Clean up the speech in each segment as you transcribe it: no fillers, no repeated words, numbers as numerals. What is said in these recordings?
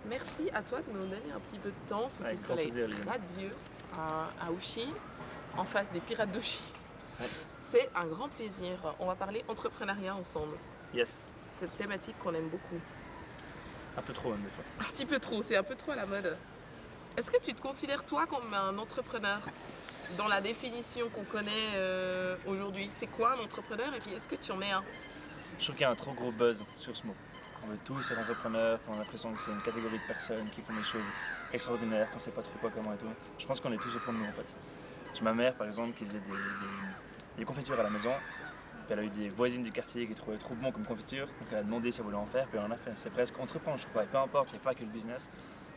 merci à toi de nous donner un petit peu de temps sous ce Avec grand soleil plaisir, Liliane. radieux à Ouchy, en face des pirates d'Ouchy. Ouais. C'est un grand plaisir. On va parler entrepreneuriat ensemble. Yes, Cette thématique qu'on aime beaucoup. un peu trop même des fois. Un petit peu trop, c'est un peu trop à la mode. Est-ce que tu te considères toi comme un entrepreneur dans la définition qu'on connaît aujourd'hui? C'est quoi un entrepreneur et puis est-ce que tu en es un? Je trouve qu'il y a un trop gros buzz sur ce mot. On veut tous être entrepreneurs, on a l'impression que c'est une catégorie de personnes qui font des choses extraordinaires, qu'on sait pas trop quoi, comment et tout. Je pense qu'on est tous au fond de nous en fait. J'ai ma mère par exemple qui faisait des confitures à la maison, puis elle a eu des voisines du quartier qui trouvaient trop bon comme confiture, donc elle a demandé si elle voulait en faire, puis elle en a fait. C'est presque entreprendre, je trouve, et peu importe, il n'y a pas que le business.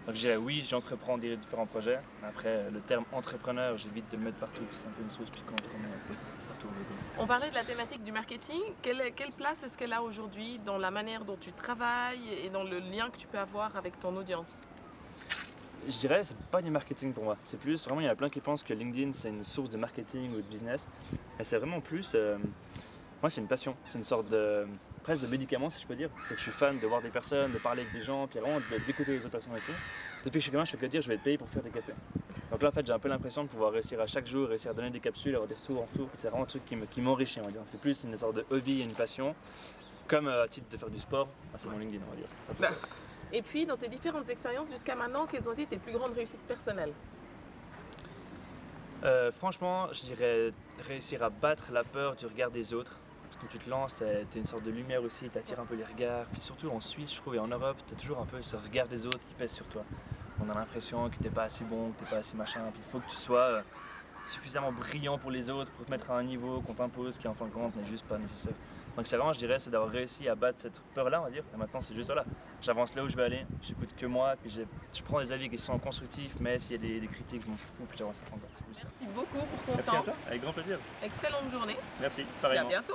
Donc je dirais oui, j'entreprends des différents projets. Après, le terme entrepreneur, j'évite de le mettre partout, puis c'est un peu une sauce piquante qu'on met partout au vélo. On parlait de la thématique du marketing. Quelle place est-ce qu'elle a aujourd'hui dans la manière dont tu travailles et dans le lien que tu peux avoir avec ton audience? Je dirais c'est pas du marketing pour moi, c'est plus vraiment il y en a plein qui pensent que LinkedIn c'est une source de marketing ou de business, mais c'est vraiment plus, moi c'est une passion, c'est une sorte de presque de médicament si je peux dire, c'est que je suis fan de voir des personnes, de parler avec des gens, puis vraiment d'écouter les autres personnes aussi. Depuis que je suis gamin je fais que dire je vais être payé pour faire des cafés. Donc là en fait j'ai un peu l'impression de pouvoir réussir à chaque jour, réussir à donner des capsules, avoir des retours en retour, c'est vraiment un truc qui m'enrichit on va dire, c'est plus une sorte de hobby et une passion, comme à titre de faire du sport, c'est mon LinkedIn on va dire. Ça peut être. Et puis, dans tes différentes expériences jusqu'à maintenant, quelles ont été tes plus grandes réussites personnelles? Franchement, je dirais réussir à battre la peur du regard des autres. Parce que quand tu te lances, t'es une sorte de lumière aussi, t'attires un peu les regards. Puis surtout en Suisse, je trouve, et en Europe, t'as toujours un peu ce regard des autres qui pèse sur toi. On a l'impression que t'es pas assez bon, que t'es pas assez machin. Puis il faut que tu sois suffisamment brillant pour les autres, pour te mettre à un niveau qu'on t'impose, qui en fin de compte n'est juste pas nécessaire. Donc c'est vraiment, je dirais, c'est d'avoir réussi à battre cette peur-là, on va dire. Et maintenant, c'est juste voilà, j'avance là où je vais aller, j'écoute que moi, puis je prends des avis qui sont constructifs, mais s'il y a des critiques, je m'en fous, puis j'avance à fond. C'est plus ça. Merci beaucoup pour ton Merci temps. à toi, avec grand plaisir. Excellente journée. Merci, Et à pareillement. bientôt.